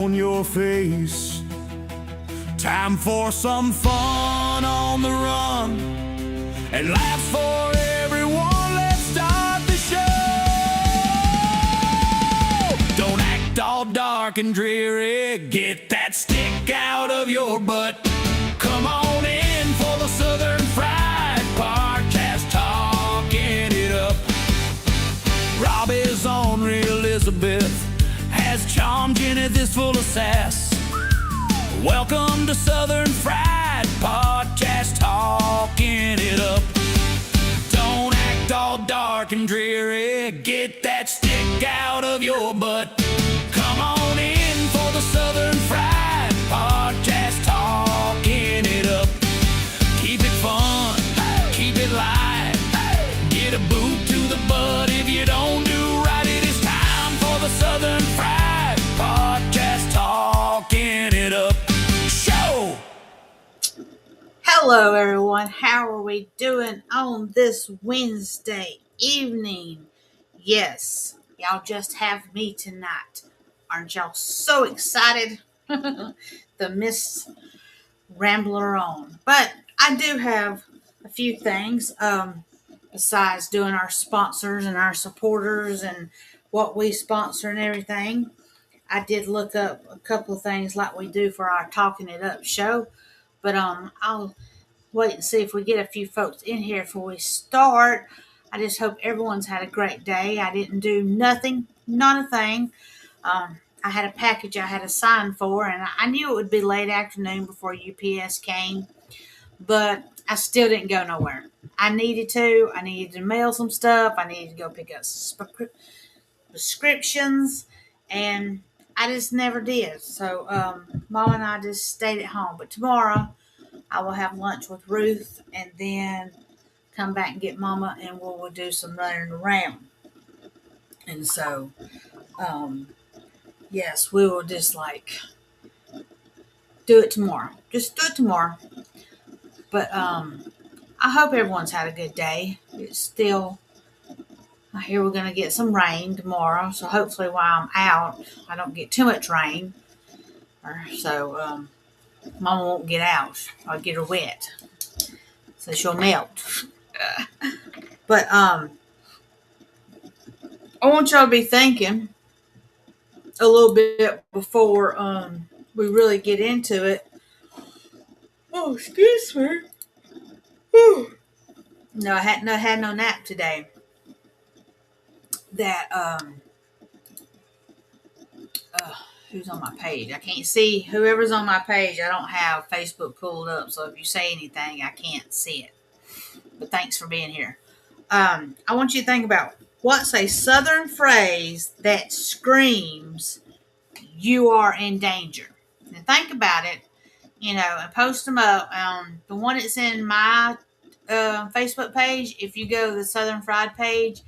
On your face, time for some fun on the run, and laughs for everyone. Let's start the show. Don't act all dark and dreary. Get that stick out of your butt. Come on in for the Southern Fried Podcast, talking it up. Rob is ornery, Elizabeth has charm, Jenny this full of sass. Welcome to Southern Fried Podcast, talking it up. Don't act all dark and dreary. Get that stick out of your butt. Come on in for the Southern Fried Podcast, talking it up. Keep it fun, keep it light. Get a boot to the butt if you don't do right. It is time for the Southern Fried Podcast, talking it up. Show! Hello everyone, how are we doing on this Wednesday evening? Yes, y'all just have me tonight. Aren't y'all so excited? The Miss Rambler on. But I do have a few things besides doing our sponsors and our supporters and what we sponsor and everything. I did look up a couple of things like we do for our Talkin It Up show. But I'll wait and see if we get a few folks in here before we start. I just hope everyone's had a great day. I didn't do nothing, not a thing. I had a package I had to sign for, and I knew it would be late afternoon before UPS came, but I still didn't go nowhere. I needed to mail some stuff. I needed to go pick up prescriptions, and I just never did. So Mom and I just stayed at home. But tomorrow I will have lunch with Ruth and then come back and get Mama, and we'll do some running around. And so, yes, we will just do it tomorrow. Just do it tomorrow. But I hope everyone's had a good day. It's still, I hear we're going to get some rain tomorrow. So hopefully while I'm out, I don't get too much rain. So Mama won't get out. I'll get her wet. So she'll melt. But I want y'all to be thinking a little bit before we really get into it. Oh, excuse me. Whew. No, I had no nap today. That who's on my page? I can't see whoever's on my page. I don't have Facebook pulled up, so if you say anything, I can't see it. But thanks for being here. I want you to think about what's a Southern phrase that screams you are in danger. And think about it, and post them up. The one that's in my Facebook page, if you go to the Southern Fried page,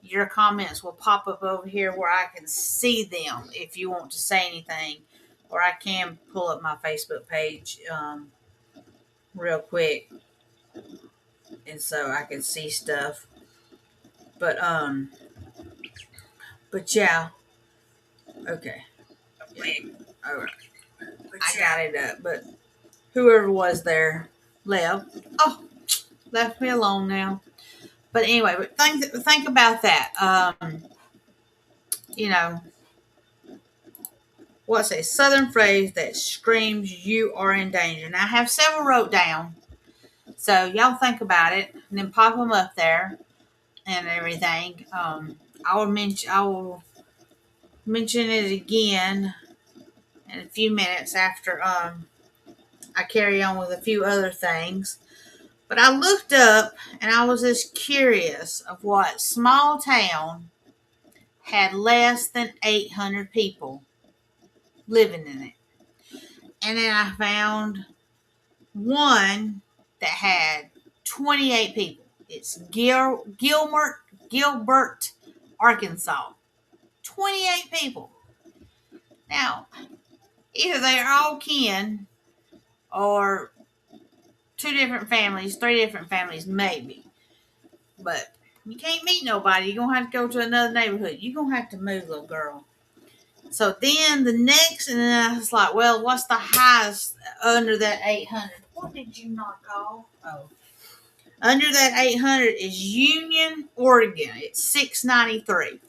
your comments will pop up over here where I can see them if you want to say anything. Or I can pull up my Facebook page real quick, and so I can see stuff. But yeah. Okay. All right. I got it up, but whoever was there left. Oh, left me alone now. But anyway, think about that. What's a Southern phrase that screams you are in danger? Now I have several wrote down, so y'all think about it and then pop them up there and everything. I will mention it again in a few minutes after I carry on with a few other things. But I looked up and I was just curious of what small town had less than 800 people living in it. And then I found one that had 28 people. It's Gilbert, Arkansas. 28 people. Now, either they are all kin or two different families, three different families, maybe. But you can't meet nobody. You're going to have to go to another neighborhood. You're going to have to move, little girl. So then the next, and then I was like, well, what's the highest under that 800? What did you knock off? Oh. Under that 800 is Union, Oregon. It's 693.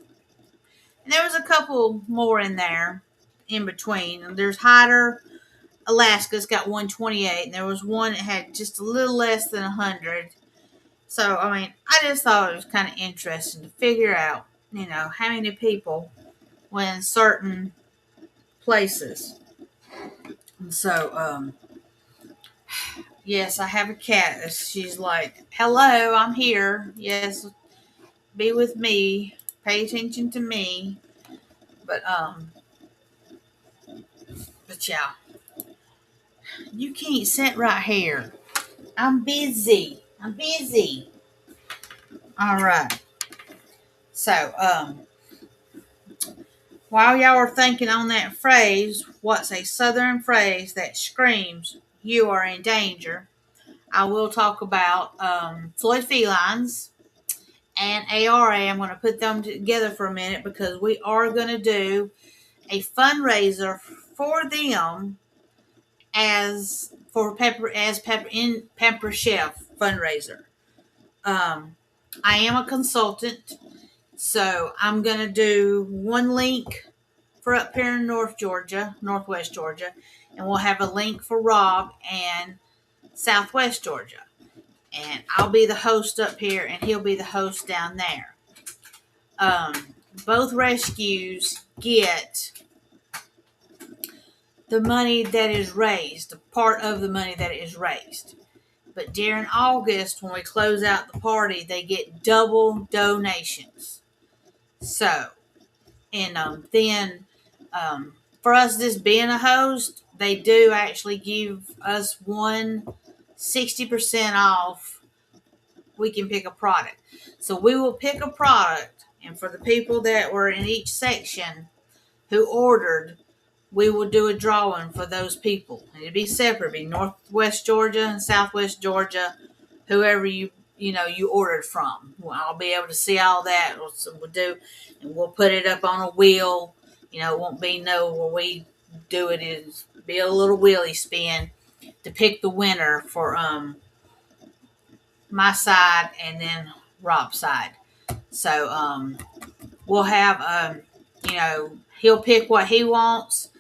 And there was a couple more in there in between. There's Hyder, Alaska's got 128, and there was one that had just a little less than 100. So, I mean, I just thought it was kind of interesting to figure out, how many people went in certain places. And so, yes, I have a cat. She's like, hello, I'm here. Yes, be with me. Pay attention to me. But yeah, you can't sit right here. I'm busy. All right. So, while y'all are thinking on that phrase, what's a southern phrase that screams you are in danger? I will talk about Floyd Felines and ARA. I'm going to put them together for a minute because we are going to do a fundraiser for them as Pepper Chef fundraiser. I am a consultant, so I'm going to do one link for up here in Northwest Georgia, and we'll have a link for Rob and Southwest Georgia. And I'll be the host up here, and he'll be the host down there. Both rescues get the money that is raised, a part of the money that is raised. But during August, when we close out the party, they get double donations. So, and then for us just being a host, they do actually give us 60% off. We can pick a product. So we will pick a product, and for the people that were in each section who ordered, we will do a drawing for those people. And it'd be separate. It'd be Northwest Georgia and Southwest Georgia, whoever you ordered from. Well, I'll be able to see all that. We'll do, and we'll put it up on a wheel. It won't be where we do it is be a little wheelie spin to pick the winner for my side and then Rob's side. So we'll have he'll pick what he wants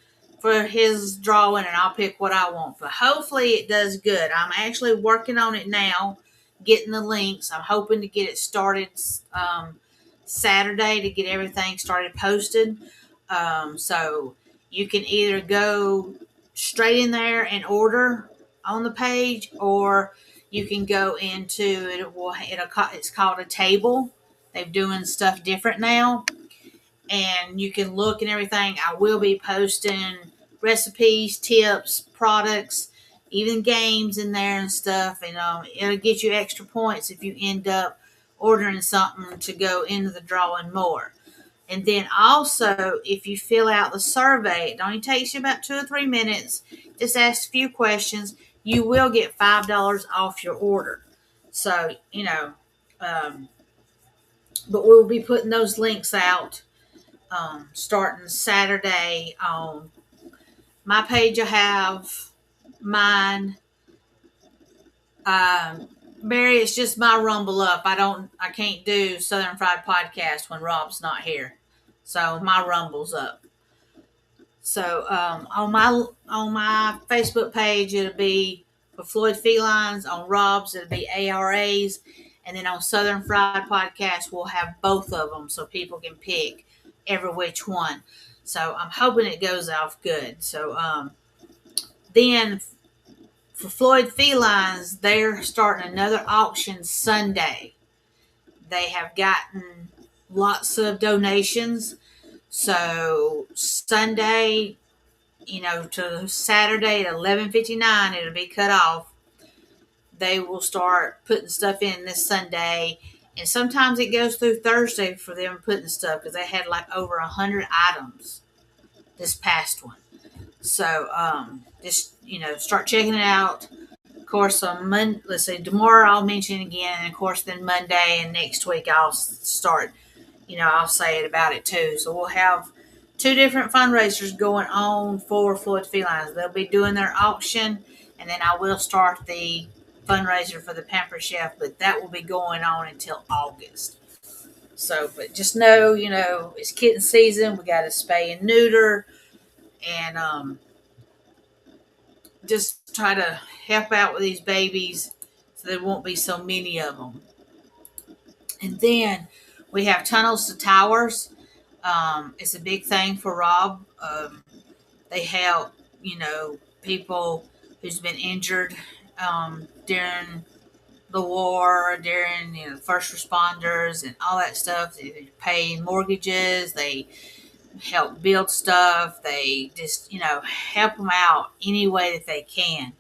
for his drawing, and I'll pick what I want. But hopefully it does good. I'm actually working on it now, getting the links. I'm hoping to get it started Saturday to get everything started posted. So you can either go straight in there and order on the page, or you can go into it. It's called a table. They're doing stuff different now, and you can look and everything. I will be posting recipes, tips, products, even games in there and stuff. And it'll get you extra points if you end up ordering something to go into the drawing more. And then also, if you fill out the survey, it only takes you about 2 or 3 minutes. Just ask a few questions. You will get $5 off your order. So, but we'll be putting those links out starting Saturday on my page. I have mine. Barry, it's just my Rumble Up. I can't do Southern Fried Podcast when Rob's not here. So my Rumble's up. So on my Facebook page, it'll be for Floyd Felines. On Rob's, it'll be ARAs. And then on Southern Fried Podcast, we'll have both of them so people can pick every which one. So I'm hoping it goes off good. So then for Floyd Felines, they're starting another auction Sunday. They have gotten lots of donations. So Sunday, to Saturday at 11:59, it'll be cut off. They will start putting stuff in this Sunday. And sometimes it goes through Thursday for them putting stuff, because they had like over 100 items this past one. So just start checking it out. Of course, on Monday, let's say tomorrow I'll mention it again, and of course then Monday and next week I'll start. I'll say it about it too. So we'll have two different fundraisers going on for Floyd Felines. They'll be doing their auction, and then I will start the fundraiser for the Pamper Chef, but that will be going on until August. So, but just know, it's kitten season. We got to spay and neuter, and just try to help out with these babies so there won't be so many of them. And then we have tunnels to towers. It's a big thing for Rob. They help, people who's been injured during the war, during first responders and all that stuff. They pay mortgages. They help build stuff. They just help them out any way that they can.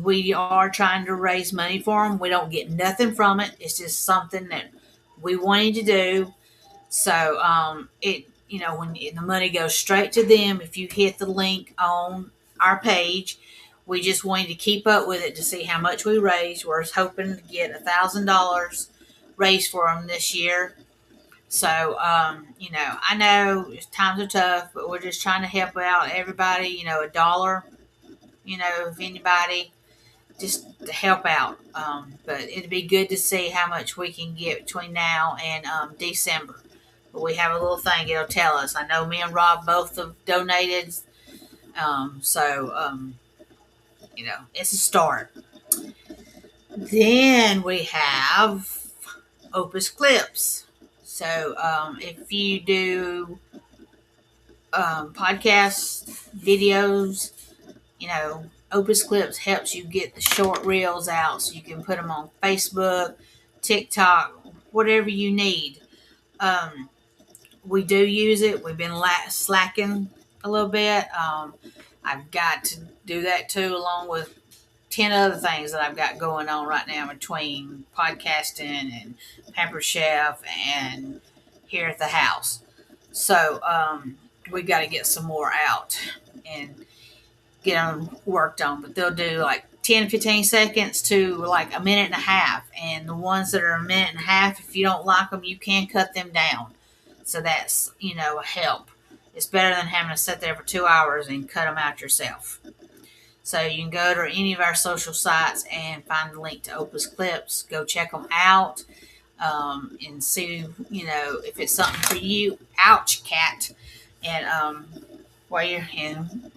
We are trying to raise money for them. We don't get nothing from it. It's just something that we wanted to do. So when the money goes straight to them, if you hit the link on our page, we just wanted to keep up with it to see how much we raised. We're hoping to get $1,000 raised for them this year. So, I know times are tough, but we're just trying to help out everybody, a dollar, if anybody, just to help out. But it'd be good to see how much we can get between now and December. But we have a little thing it'll tell us. I know me and Rob both have donated. It's a start. Then we have Opus Clips. So if you do podcast videos, Opus Clips helps you get the short reels out so you can put them on Facebook, TikTok, whatever you need. We do use it. We've been slacking a little bit. I've got to do that too, along with 10 other things that I've got going on right now between podcasting and Pamper Chef and here at the house. So we got to get some more out and get them worked on. But they'll do like 10, 15 seconds to like a minute and a half. And the ones that are a minute and a half, if you don't like them, you can cut them down. So that's, a help. It's better than having to sit there for 2 hours and cut them out yourself. So you can go to any of our social sites and find the link to Opus Clips. Go check them out and see, if it's something for you. Ouch, cat. And while you're in,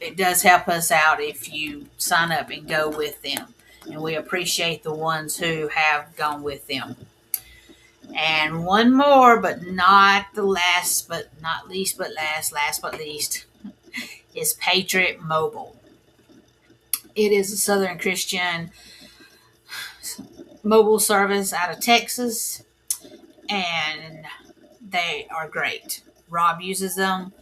it does help us out if you sign up and go with them. And we appreciate the ones who have gone with them. And one more, but not the last, but not least, but last but least, is Patriot Mobile. It is a Southern Christian mobile service out of Texas, and they are great. Rob uses them.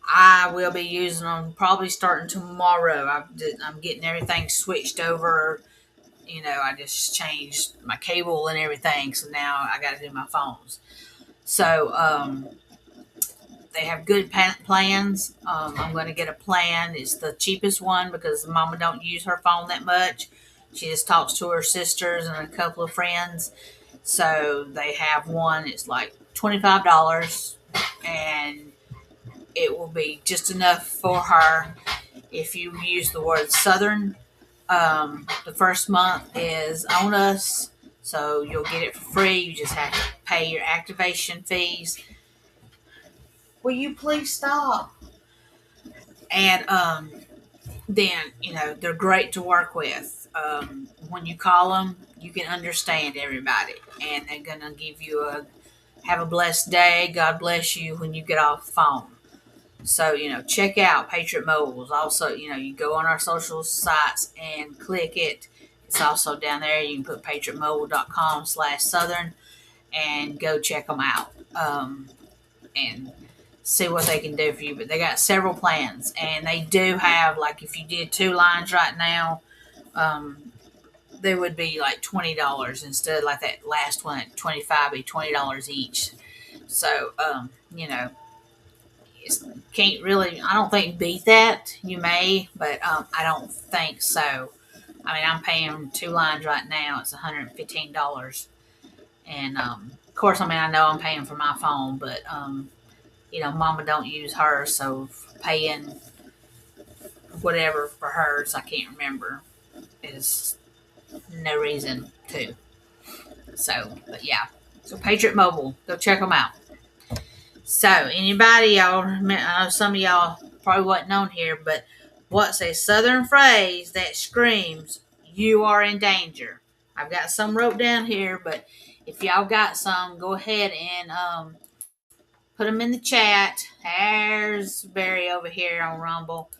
I will be using them probably starting tomorrow. I'm getting everything switched over. I just changed my cable and everything, so now I got to do my phones. So they have good plans. I'm going to get a plan. It's the cheapest one because Mama don't use her phone that much. She just talks to her sisters and a couple of friends. So they have one. It's like $25, and it will be just enough for her. If you use the word Southern, the first month is on us, so you'll get it for free. You just have to pay your activation fees. Will you please stop? And then they're great to work with. When you call them, you can understand everybody, and they're gonna give you have a blessed day. God bless you when you get off the phone. So, check out Patriot Mobiles. Also, you go on our social sites and click it. It's also down there. You can put patriotmobile.com/Southern and go check them out and see what they can do for you. But they got several plans, and they do have, like, if you did 2 lines right now, they would be like $20 instead of like that last one at $25, be $20 each. So, can't really, I don't think, beat that. You may, but I don't think so. I mean, I'm paying 2 lines right now. It's $115. And, of course, I know I'm paying for my phone, but, Mama don't use hers, so paying whatever for hers, I can't remember, is no reason to. So, but yeah. So Patriot Mobile, go check them out. So, anybody, y'all, I know some of y'all probably wasn't on here, but what's a southern phrase that screams, you are in danger? I've got some wrote down here, but if y'all got some, go ahead and put them in the chat. There's Barry over here on Rumble.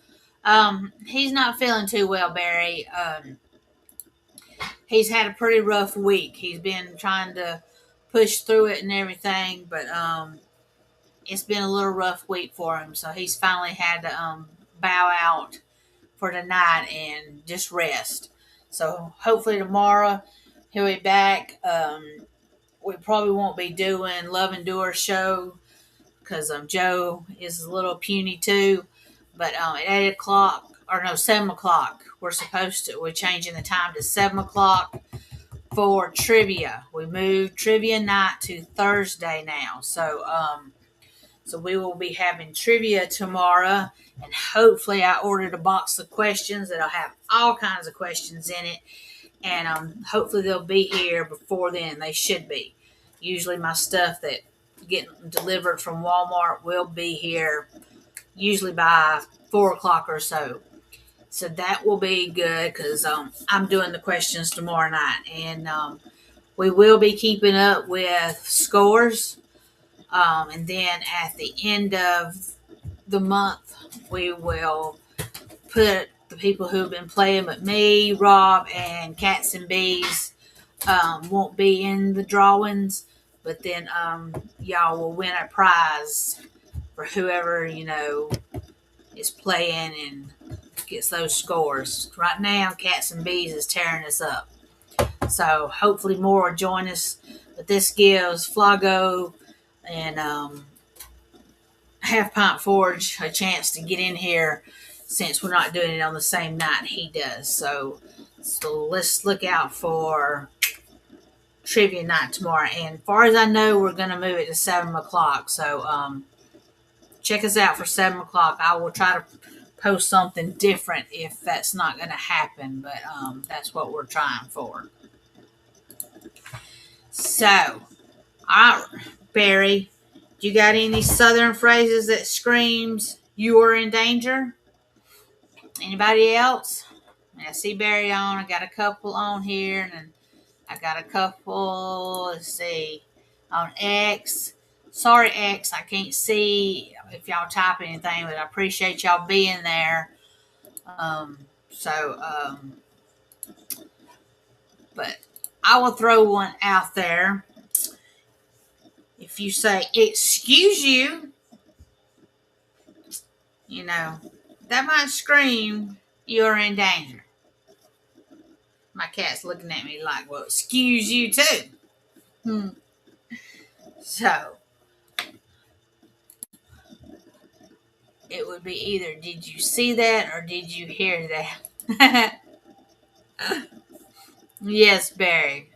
He's not feeling too well, Barry. He's had a pretty rough week. He's been trying to push through it and everything, but it's been a little rough week for him. So he's finally had to bow out for tonight and just rest. So hopefully tomorrow he'll be back. We probably won't be doing Love and Doer show because Joe is a little puny too. But at 8 o'clock, or no, 7 o'clock, we're changing the time to 7 o'clock for trivia. We moved trivia night to Thursday now. So we will be having trivia tomorrow, and hopefully I ordered a box of questions that'll have all kinds of questions in it, and hopefully they'll be here before then. They should be. Usually my stuff that getting delivered from Walmart will be here usually by 4 o'clock or so. So that will be good because I'm doing the questions tomorrow night, and we will be keeping up with scores. And then at the end of the month, we will put the people who've been playing with me, Rob, and Cats and Bees won't be in the drawings, but then y'all will win a prize for whoever, is playing and gets those scores. Right now, Cats and Bees is tearing us up. So hopefully more will join us. But this gives Flago and Half Pint Forge a chance to get in here since we're not doing it on the same night he does. So let's look out for trivia night tomorrow. And as far as I know, we're going to move it to 7 o'clock. So check us out for 7 o'clock. I will try to post something different if that's not going to happen, but that's what we're trying for. So, all right, Barry, you got any southern phrases that screams you are in danger? Anybody else? I see Barry on. I got a couple on here, and I got a couple. Let's see, on X. Sorry, X, I can't see if y'all type anything, but I appreciate y'all being there. But I will throw one out there. If you say, excuse you, that might scream you're in danger. My cat's looking at me like, well, excuse you too. So, it would be either did you see that or did you hear that? Yes, Barry.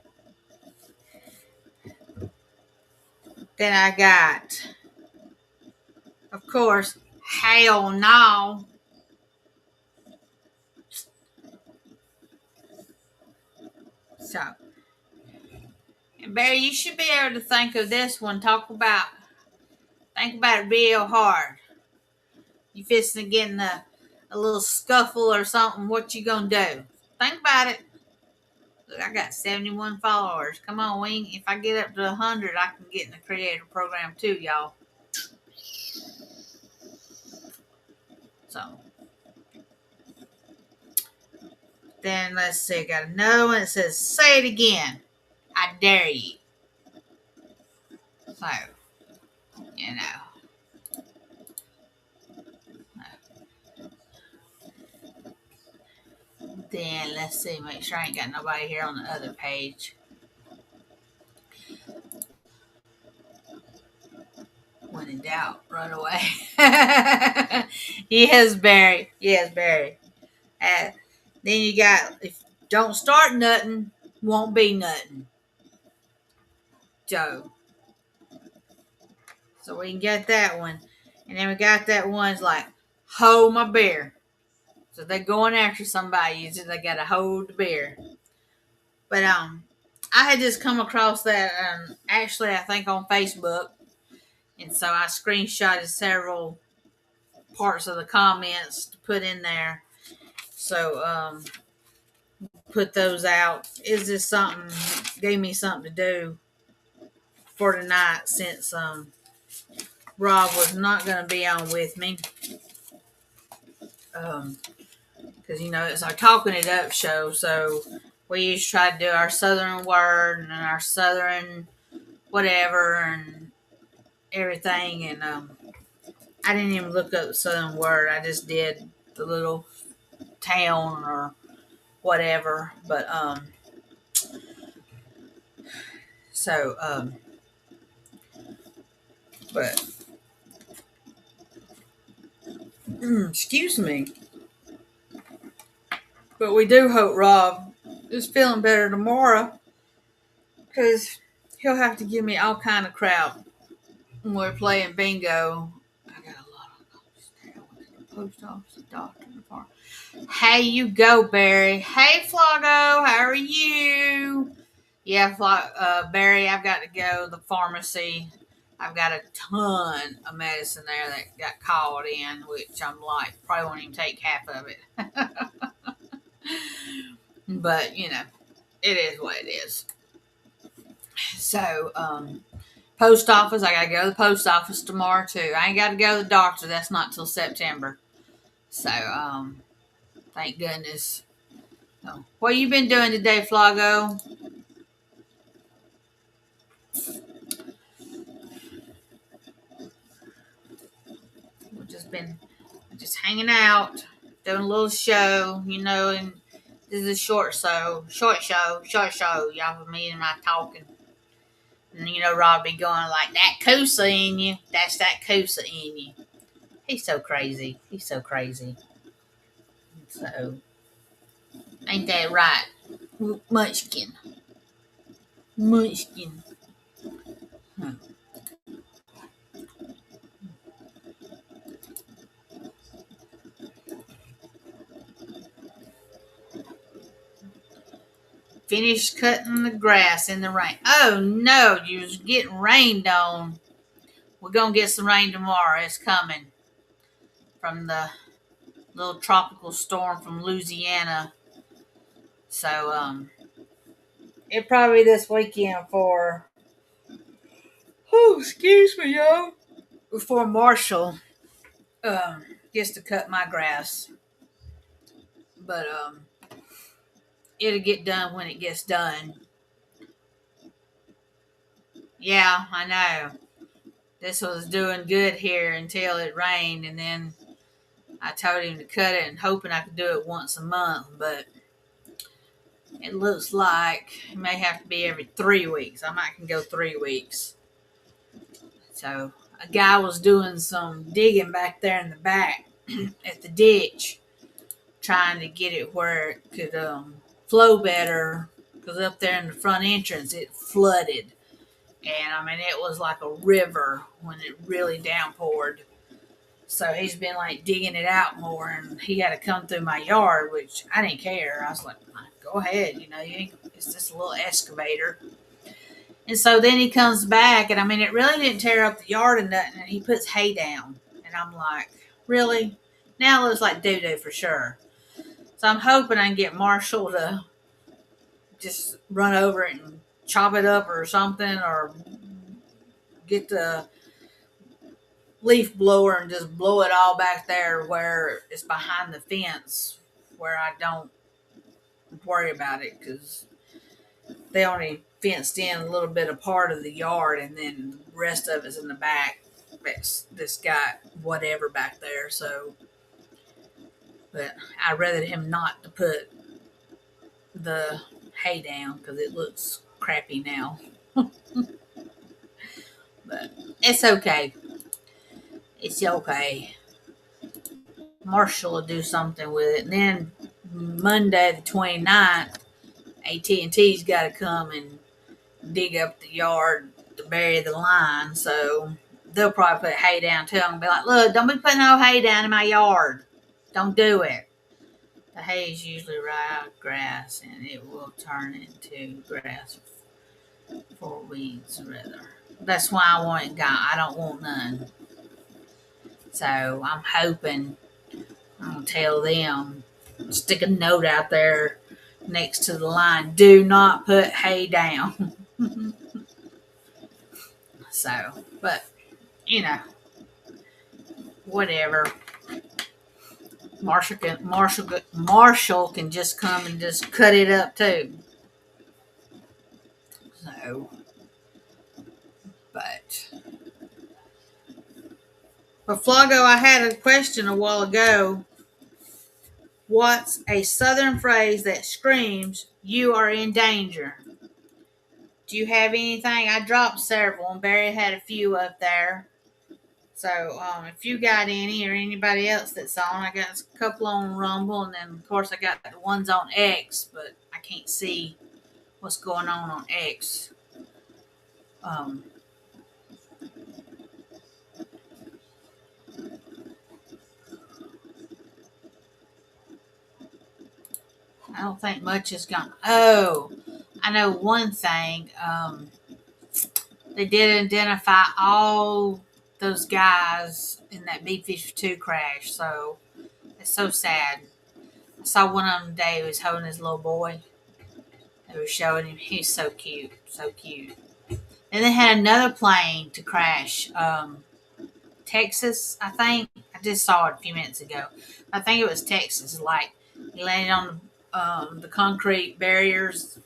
Then I got, of course, hell no. So, and Barry, you should be able to think of this one. Think about it real hard. You fixing to get in a little scuffle or something, what you gonna do? Think about it. Look, I got 71 followers. Come on, Wing. If I get up to 100, I can get in the creator program too, y'all. So, then let's see. Got another one that says, say it again. I dare you. So, Then let's see. Make sure I ain't got nobody here on the other page. When in doubt, run away. Yes, Barry. Yes, Barry. Then you got, if don't start nothing, won't be nothing. Joe. So we can get that one. And then we got that one's like, hold my bear. So they're going after somebody. Usually they gotta hold the bear. But I had just come across that actually I think on Facebook, and so I screenshotted several parts of the comments to put in there. So put those out. Is this something? Gave me something to do for tonight since Rob was not going to be on with me. Because it's our Talkin It Up show, so we used to try to do our Southern word and our Southern whatever and everything. And I didn't even look up the Southern word. I just did the little town or whatever. But so but excuse me. But we do hope Rob is feeling better tomorrow, because he'll have to give me all kind of crap when we're playing bingo. I got a lot of those. Post office, doctor, and the farm. Hey, you go, Barry. Hey, Flago, how are you? Yeah, Barry, I've got to go to the pharmacy. I've got a ton of medicine there that got called in, which I'm like, probably won't even take half of it. But, it is what it is. So, post office, I got to go to the post office tomorrow, too. I ain't got to go to the doctor. That's not till September. So, thank goodness. So, what you been doing today, Flago? We've just hanging out, doing a little show, and this is a short show. Y'all with me and my talking. And Rob be going like, that Koosa in you. That's that Koosa in you. He's so crazy. So, ain't that right? Munchkin. Finished cutting the grass in the rain. Oh no, you was getting rained on. We're gonna get some rain tomorrow. It's coming from the little tropical storm from Louisiana. So it probably this weekend for excuse me, yo. Before Marshall gets to cut my grass. But it'll get done when it gets done. Yeah, I know. This was doing good here until it rained, and then I told him to cut it and hoping I could do it once a month, but it looks like it may have to be every 3 weeks. I might can go 3 weeks. So a guy was doing some digging back there in the back at the ditch, trying to get it where it could flow better, because up there in the front entrance it flooded. And it was like a river when it really downpoured. So he's been like digging it out more, and he had to come through my yard, which I didn't care. I was like, go ahead, it's just a little excavator. And so then he comes back, and it really didn't tear up the yard or nothing, and he puts hay down. And I'm like, really? Now it looks like doo-doo for sure. So I'm hoping I can get Marshall to just run over it and chop it up or something, or get the leaf blower and just blow it all back there where it's behind the fence, where I don't worry about it, because they only fenced in a little bit of part of the yard, and then the rest of it's in the back. This got whatever back there. So, but I'd rather him not to put the hay down, because it looks crappy now. But it's okay. It's okay. Marshall will do something with it. And then Monday the 29th, AT&T's got to come and dig up the yard to bury the line. So they'll probably put hay down too and be like, look, don't be putting no hay down in my yard. Don't do it. The hay is usually rye grass and it will turn into grass for weeds rather. That's why I want it gone. I don't want none. So I'm hoping I'm gonna tell them, stick a note out there next to the line, do not put hay down. So, but you know, whatever. Marshall can just come and just cut it up too. So, but Flago, I had a question a while ago. What's a southern phrase that screams you are in danger? Do you have anything? I dropped several, and Barry had a few up there. So, if you got any or anybody else that's on, I got a couple on Rumble, and then of course I got the ones on X, but I can't see what's going on X. Um, I don't think much has gone. Oh, I know one thing. They did identify all those guys in that B-52 crash, so it's so sad. I saw one of them today who was holding his little boy. They were showing him. He's so cute, so cute. And they had another plane to crash. Texas, I think. I just saw it a few minutes ago. I think it was Texas. Like, he landed on the concrete barriers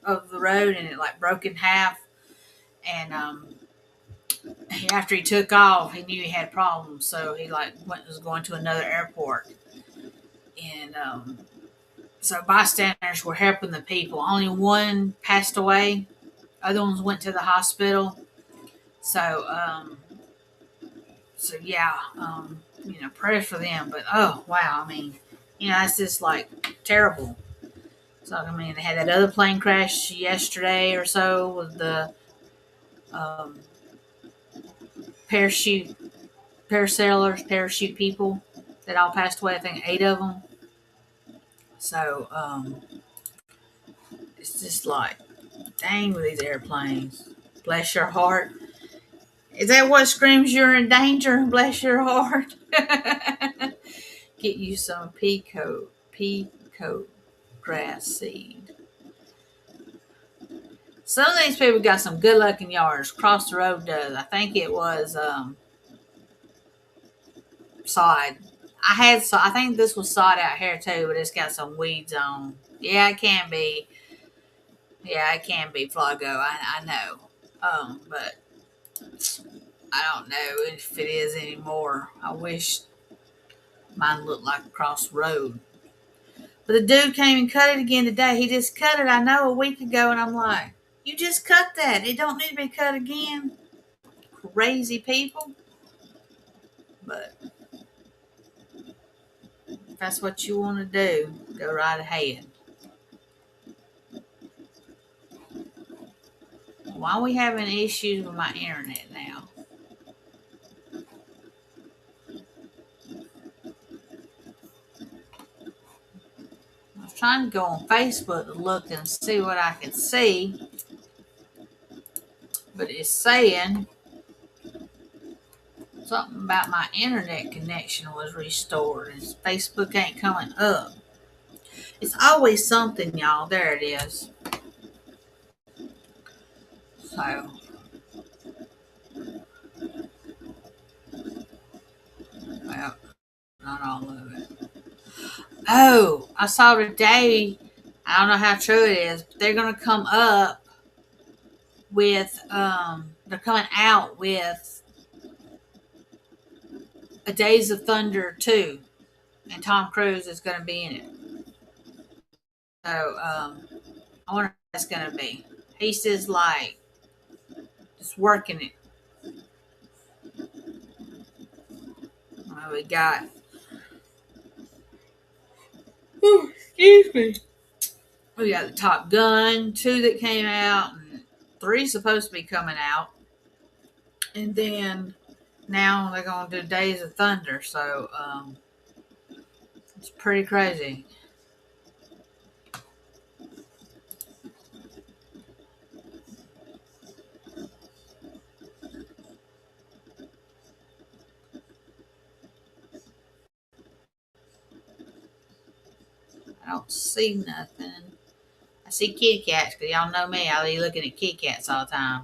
of the road and it like broke in half. And after he took off, he knew he had problems, so he like was going to another airport. And so bystanders were helping the people. Only one passed away. Other ones went to the hospital. So yeah, prayers for them. But oh wow, I mean, it's just like terrible. So I mean, they had that other plane crash yesterday or so with the um, parachute people that all passed away. I think 8 of them. So it's just like, dang, with these airplanes. Bless your heart. Is that what screams you're in danger? Bless your heart. Get you some peacoat grass seed. Some of these people got some good looking yards. Across the road does. I think it was sod. I think this was sod out here too, but it's got some weeds on. Yeah, it can be. Yeah, it can be Flago. I know. But I don't know if it is anymore. I wish mine looked like across the road. But the dude came and cut it again today. He just cut it, I know, a week ago, and I'm like, you just cut that. It don't need to be cut again. Crazy people. But if that's what you want to do, go right ahead. Why are we having issues with my internet now? I was trying to go on Facebook to look and see what I could see, but it's saying something about my internet connection was restored and Facebook ain't coming up. It's always something, y'all. There it is. So, well, not all of it. Oh, I saw today, I don't know how true it is, but they're going to come up with, they're coming out with A Days of Thunder 2, and Tom Cruise is going to be in it. So, I wonder what that's going to be. He's just like, just working it. We got, excuse me. We got the Top Gun 2 that came out, and 3 is supposed to be coming out. And then Now they're going to do Days of Thunder, so it's pretty crazy. I don't see nothing. I see kitty cats, because y'all know me. I'll be looking at kitty cats all the time.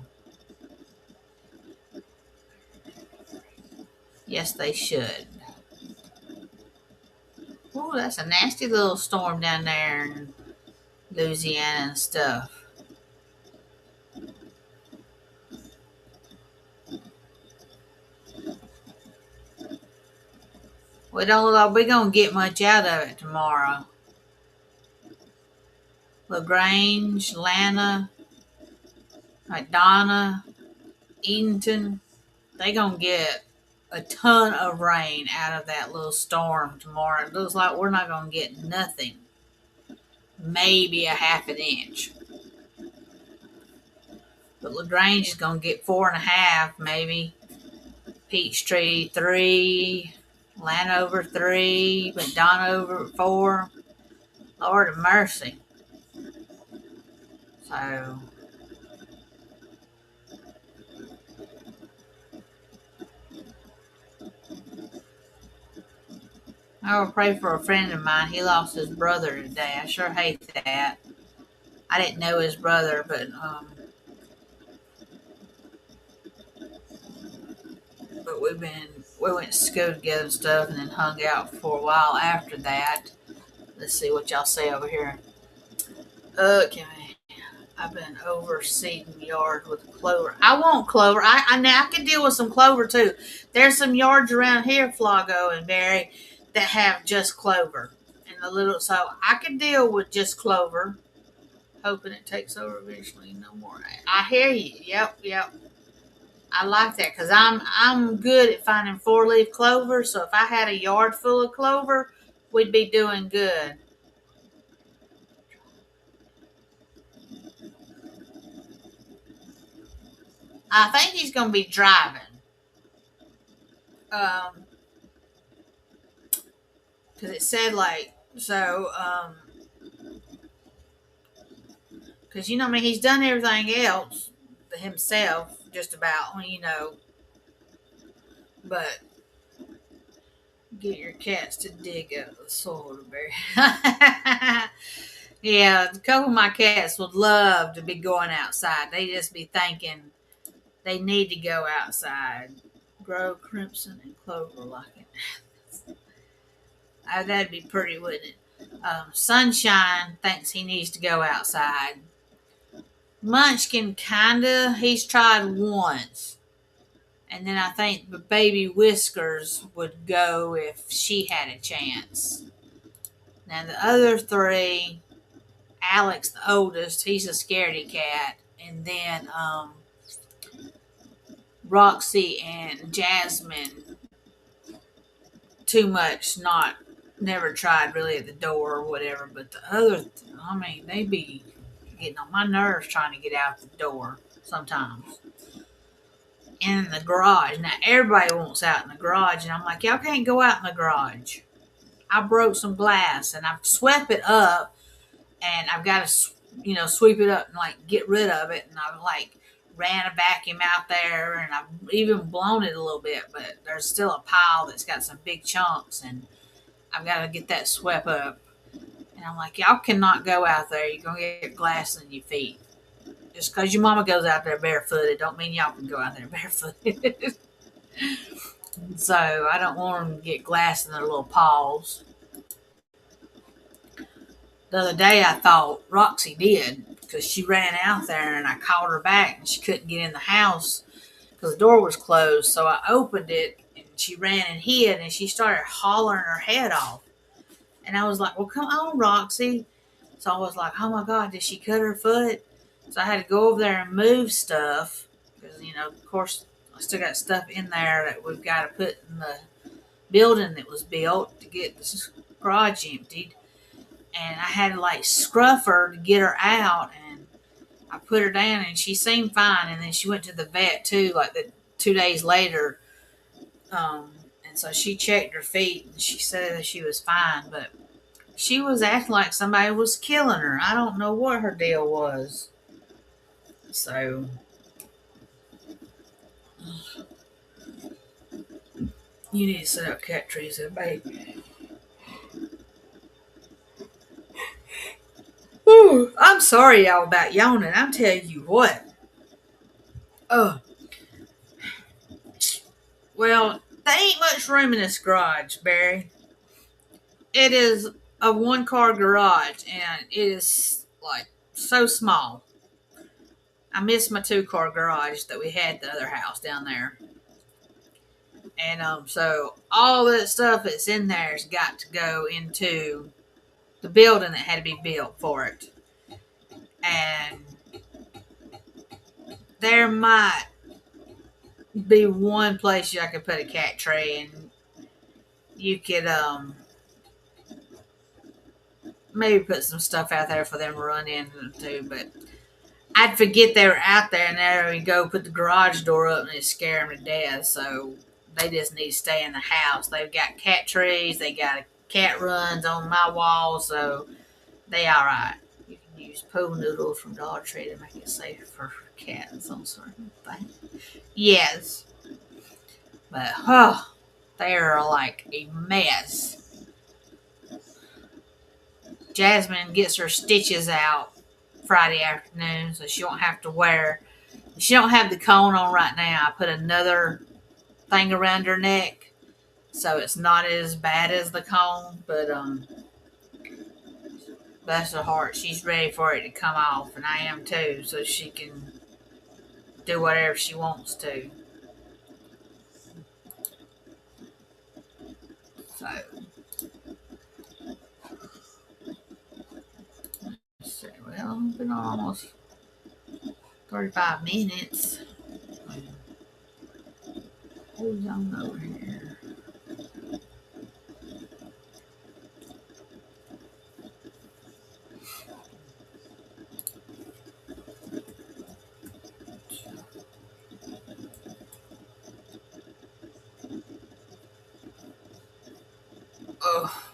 Yes, they should. Oh, that's a nasty little storm down there in Louisiana and stuff. We don't look like we're going to get much out of it tomorrow. LaGrange, Lana, McDonough, Edenton, they going to get a ton of rain out of that little storm tomorrow. It looks like we're not going to get nothing. Maybe a half an inch. But LaGrange is going to get 4.5, maybe. Peachtree 3, Lanover 3, McDonough over 4. Lord of mercy. So I will pray for a friend of mine. He lost his brother today. I sure hate that. I didn't know his brother, but we went to school together and stuff, and then hung out for a while after that. Let's see what y'all say over here. Okay. I've been overseeding the yard with clover. I want clover. I can deal with some clover too. There's some yards around here, Flago and Barry, that have just clover. And the little, so I can deal with just clover. Hoping it takes over eventually. No more. I hear you. Yep. I like that because I'm good at finding 4-leaf clover. So if I had a yard full of clover, we'd be doing good. I think he's going to be driving. Because it said like so. Because you know, I mean, he's done everything else himself, just about. But get your cats to dig up the soil, Bear. Yeah, a couple of my cats would love to be going outside. They just be thinking they need to go outside. Grow crimson and clover like it. That'd be pretty, wouldn't it? Sunshine thinks he needs to go outside. Munchkin he's tried once. And then I think the baby Whiskers would go if she had a chance. Now the other 3, Alex, the oldest, he's a scaredy cat. And then Roxy and Jasmine, too much, never tried really at the door or whatever. But the other, they be getting on my nerves trying to get out the door sometimes. In the garage. Now everybody wants out in the garage, and I'm like, y'all can't go out in the garage. I broke some glass, and I've swept it up, and I've got to, sweep it up and like get rid of it. And I've like ran a vacuum out there, and I've even blown it a little bit, but there's still a pile that's got some big chunks, and I've got to get that swept up. And I'm like, y'all cannot go out there. You're gonna get glass in your feet. Just because your mama goes out there barefooted don't mean y'all can go out there barefooted. So I don't want them to get glass in their little paws. The other day I thought Roxy did because she ran out there and I called her back and she couldn't get in the house because the door was closed. So I opened it and she ran and hid and she started hollering her head off. And I was like, well, come on, Roxy. So I was like, oh my God, did she cut her foot? So I had to go over there and move stuff because, of course, I still got stuff in there that we've got to put in the building that was built to get this garage emptied. And I had to like scruff her to get her out, and I put her down and she seemed fine. And then she went to the vet too, like 2 days later, And so she checked her feet and she said that she was fine, but she was acting like somebody was killing her. I don't know what her deal was. So you need to set up cat trees there, baby. Ooh, I'm sorry, y'all, about yawning. I'm telling you what. Oh, well, there ain't much room in this garage, Barry. It is a one-car garage, and it is like so small. I miss my two-car garage that we had at the other house down there. And so all that stuff that's in there has got to go into the building that had to be built for it. And there might be one place I could put a cat tree, and you could maybe put some stuff out there for them to run into. But I'd forget they were out there, and there we go, put the garage door up, and it scare them to death. So they just need to stay in the house. They've got cat trees, they got cat runs on my wall, so they all right. You can use pool noodles from Dollar Tree to make it safe for cats on certain things. Yes, but they're like a mess. Jasmine gets her stitches out Friday afternoon, so she don't have to wear. She don't have the cone on right now. I put another thing around her neck, so it's not as bad as the cone. But bless her heart, she's ready for it to come off, and I am too, so she can do whatever she wants to. So, well, it's been almost 35 minutes. Who's on over here? Oh,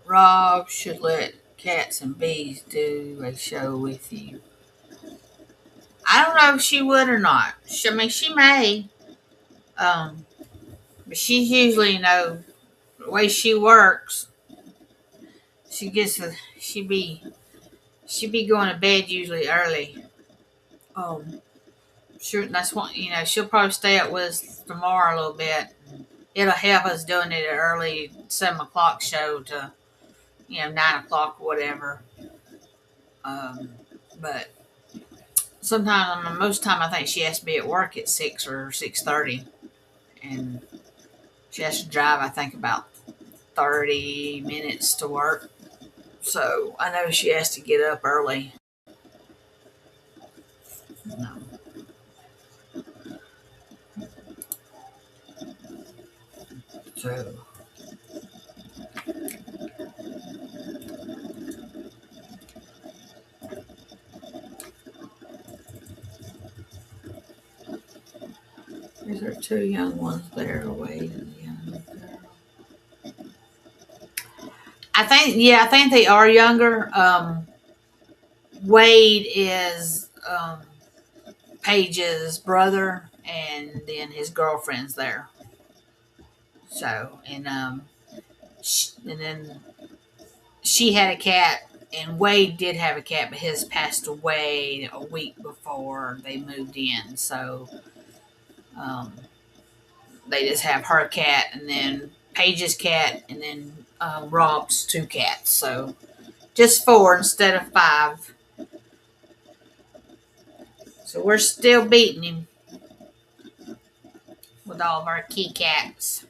Rob should let cats and bees do a show with you. I don't know if she would or not. I mean, she may. Um, but she's usually, the way she works, she gets a, she be going to bed usually early. Sure, that's what she'll probably stay up with us tomorrow a little bit. It'll help us doing it at early 7 o'clock show to 9 o'clock or whatever. Um, but sometimes, most time, I think she has to be at work at 6 or 6:30, and she has to drive. I think about 30 minutes to work. So I know she has to get up early. No. So these are two young ones there, Wade and the young girl. I think they are younger. Wade is Paige's brother, and then his girlfriend's there. So, and then she had a cat, and Wade did have a cat, but his passed away a week before they moved in. So, um, they just have her cat, and then Paige's cat, and then Rob's two cats. So, just four instead of five. So we're still beating him with all of our key cats.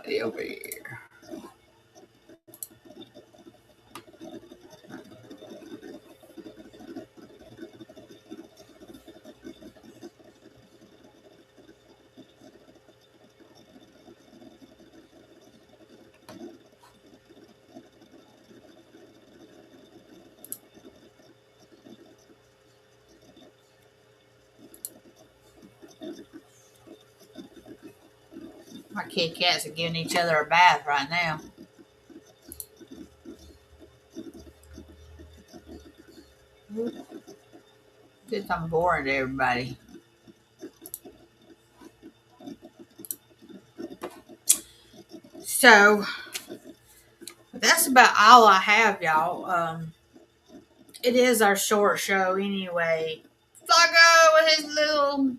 everybody over here. My kid cats are giving each other a bath right now. Guess I'm boring to everybody. So that's about all I have, y'all. It is our short show anyway. Flacco with his little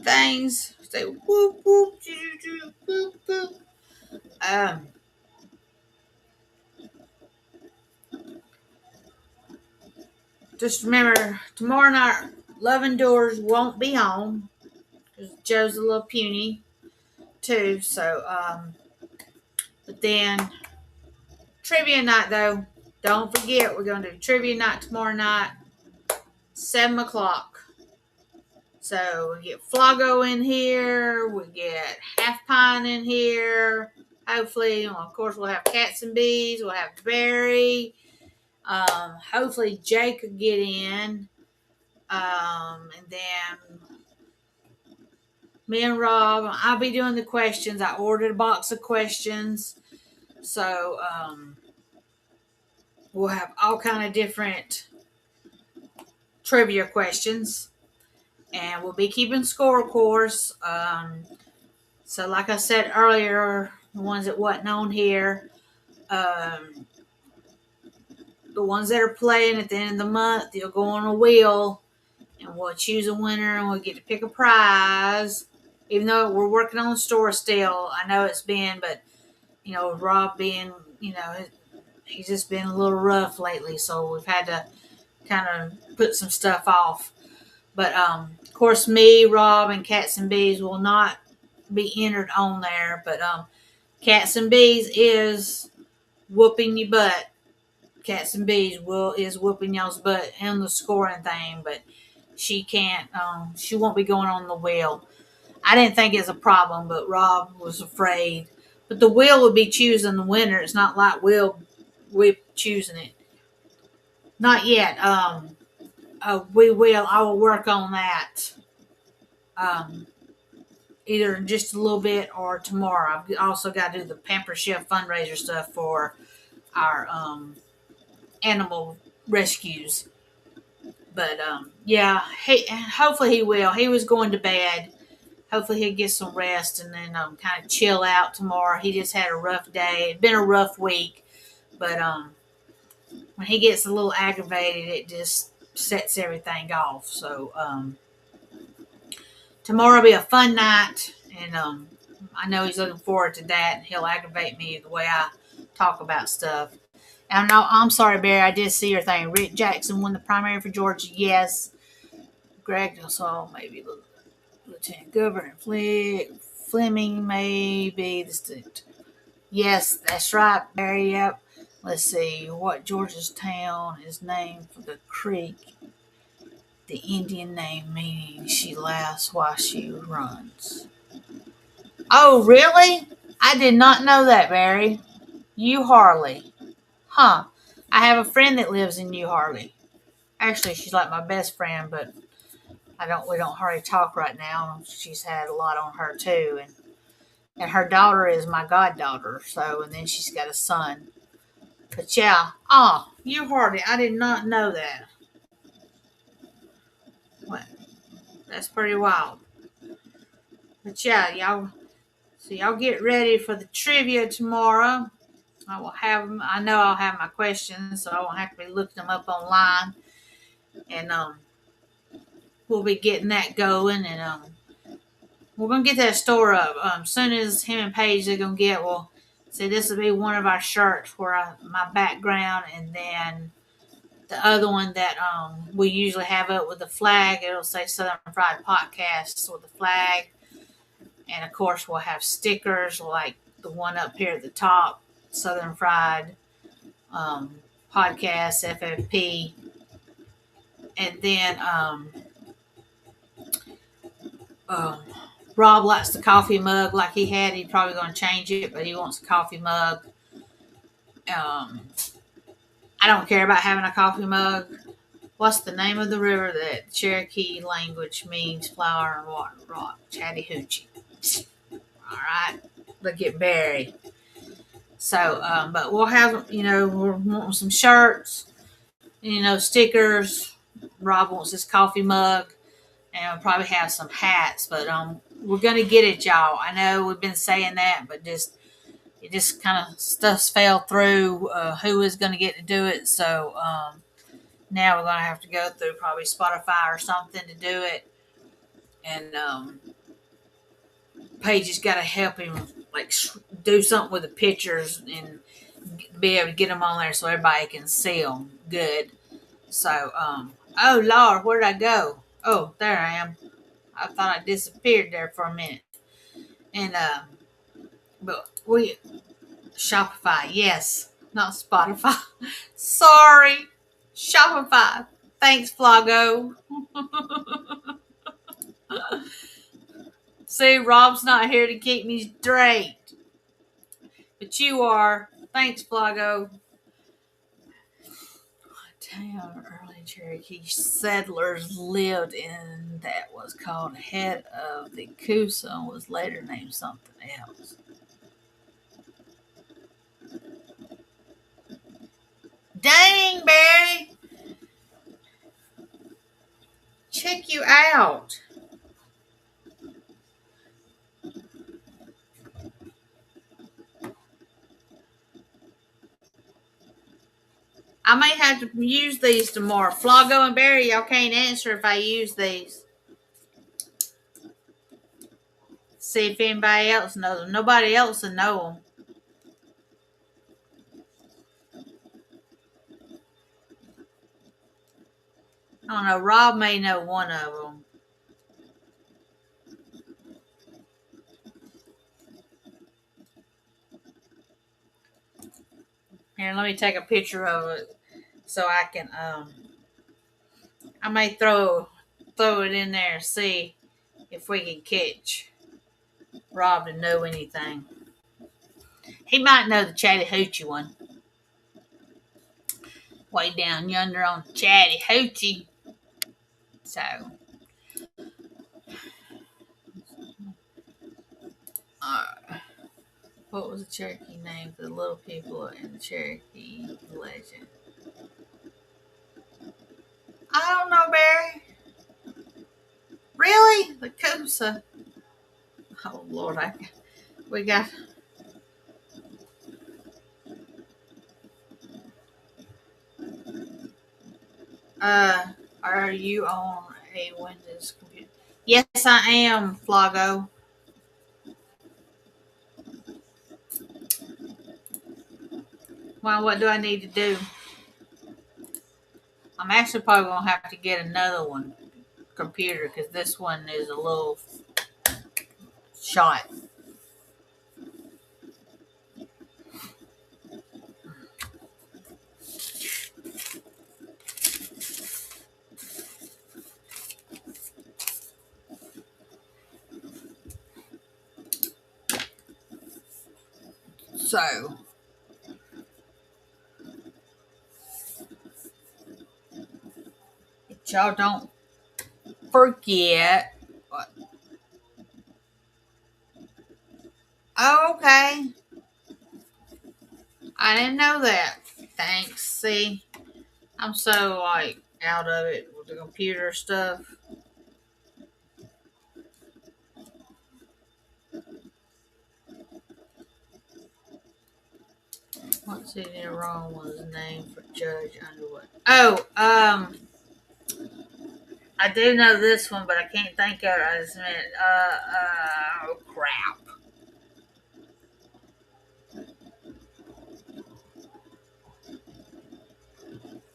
things say whoop whoop choo choo whoop whoop. Um, just remember tomorrow night, Love Endures won't be on because Joe's a little puny too. So but then trivia night though. Don't forget we're gonna do trivia night tomorrow night, 7 o'clock. So we get Flago in here, we get Half Pine in here. Hopefully, of course, we'll have Cats and Bees, we'll have Barry. Hopefully, Jake could get in. And then me and Rob, I'll be doing the questions. I ordered a box of questions. So we'll have all kind of different trivia questions. And we'll be keeping score, of course. So, like I said earlier, the ones that wasn't on here, the ones that are playing at the end of the month, they'll go on a wheel, and we'll choose a winner, and we'll get to pick a prize. Even though we're working on the store still, I know it's been, but Rob being, he's just been a little rough lately, so we've had to kind of put some stuff off. But of course, me, Rob, and Cats and Bees will not be entered on there. But Cats and Bees is whooping your butt. Cats and Bees is whooping y'all's butt in the scoring thing, but she can't. She won't be going on the wheel. I didn't think it's a problem, but Rob was afraid. But the wheel would be choosing the winner. It's not like we're choosing it. Not yet. We will. I will work on that. Either in just a little bit or tomorrow. I've also got to do the Pamper Chef fundraiser stuff for our animal rescues. But yeah, hopefully he will. He was going to bed. Hopefully he'll get some rest and then kind of chill out tomorrow. He just had a rough day. It's been a rough week, but when he gets a little aggravated, it just sets everything off. So tomorrow will be a fun night, and I know he's looking forward to that. And he'll aggravate me the way I talk about stuff. And I'm sorry, Barry. I did see your thing. Rick Jackson won the primary for Georgia. Yes. Greg saw maybe Lieutenant Governor Fleming may be the state. Yes, that's right, Barry. Yep. Let's see what Georgia's town is named for the creek. The Indian name meaning she laughs while she runs. Oh, really? I did not know that, Barry. New Harley. Huh. I have a friend that lives in New Harley. Actually, she's like my best friend, but we don't hardly talk right now. She's had a lot on her too, and her daughter is my goddaughter. So, and then she's got a son. But yeah, New Harley. I did not know that. What? That's pretty wild. But yeah, y'all get ready for the trivia tomorrow. I know I'll have my questions, so I won't have to be looking them up online. And we'll be getting that going, and we're gonna get that store up. As soon as him and Paige are gonna get, well, see, this will be one of our shirts for my background, and then the other one that we usually have up with the flag. It'll say Southern Fried Podcasts with the flag, and of course we'll have stickers like the one up here at the top, Southern Fried um, Podcast, FFP. And then um, Rob likes the coffee mug like he had. He's probably going to change it, but he wants a coffee mug. Um, I don't care about having a coffee mug. What's the name of the river that Cherokee language means flower and water? Rock, Chattahoochee. All right, look at Barry. So, but we'll have, we're wanting some shirts, stickers. Rob wants his coffee mug, and we'll probably have some hats. But we're gonna get it, y'all. I know we've been saying that, but it just kind of stuff fell through. Who is gonna get to do it? So now we're gonna have to go through probably Spotify or something to do it, and Paige has got to help him do something with the pictures and be able to get them on there so everybody can see them good. So, oh Lord, where'd I go? Oh, there I am. I thought I disappeared there for a minute. And but Shopify, yes, not Spotify. Sorry, Shopify. Thanks, Flago. See, Rob's not here to keep me straight. But you are. Thanks, Flago. Town early Cherokee settlers lived in that was called head of the Coosa and was later named something else. Dang, Barry! Check you out. I may have to use these tomorrow. Flago and Barry, y'all can't answer if I use these. See if anybody else knows them. Nobody else will know them. I don't know. Rob may know one of them. Here, let me take a picture of it so I can I may throw it in there and see if we can catch Rob to know anything. He might know the Chattahoochee one. Way down yonder on Chattahoochee. So what was the Cherokee name for the little people in the Cherokee legend? I don't know, Barry. Really? The Coosa? Oh, Lord. We got... Are you on a Windows computer? Yes, I am, Flago. Well, what do I need to do? I'm actually probably going to have to get another one computer because this one is a little shot. So y'all don't forget. What? Oh, okay. I didn't know that. Thanks. See, I'm so out of it with the computer stuff. What's in there wrong was the name for Judge Underwood. Oh, I do know this one, but I can't think of it. I just meant, oh crap.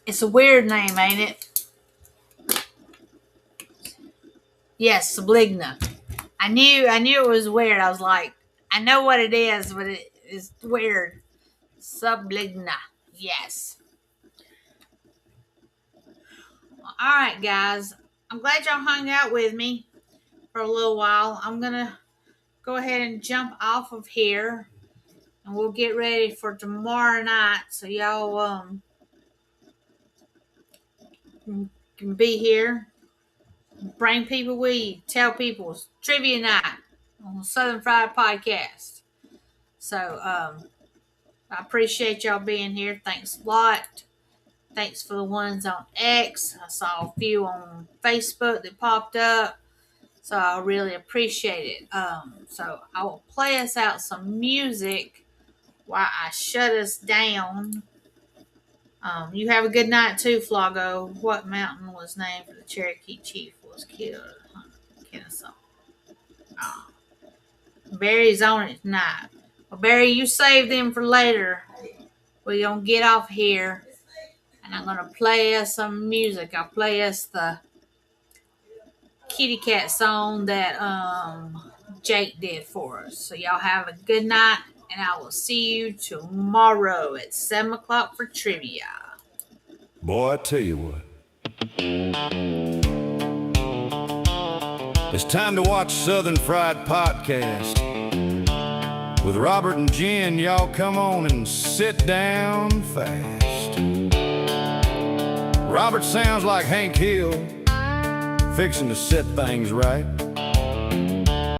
It's a weird name, ain't it? Yes, Subligna. I knew it was weird. I was like, I know what it is, but it is weird. Subligna. Yes. Well, all right, guys. I'm glad y'all hung out with me for a little while. I'm going to go ahead and jump off of here, and we'll get ready for tomorrow night so y'all can be here. Bring people with you. Tell people it's trivia night on the Southern Fried Podcast. So I appreciate y'all being here. Thanks a lot. Thanks for the ones on X. I saw a few on Facebook that popped up. So I really appreciate it. So I will play us out some music while I shut us down. You have a good night too, Flago. What mountain was named for the Cherokee chief was killed? Kennesaw. Oh. Barry's on it tonight. Well, Barry, you save them for later. We're going to get off here. And I'm going to play us some music. I'll play us the kitty cat song that Jake did for us. So y'all have a good night. And I will see you tomorrow at 7 o'clock for trivia. Boy, I tell you what. It's time to watch Southern Fried Podcast. With Robert and Jen, y'all come on and sit down fast. Robert sounds like Hank Hill, fixing to set things right.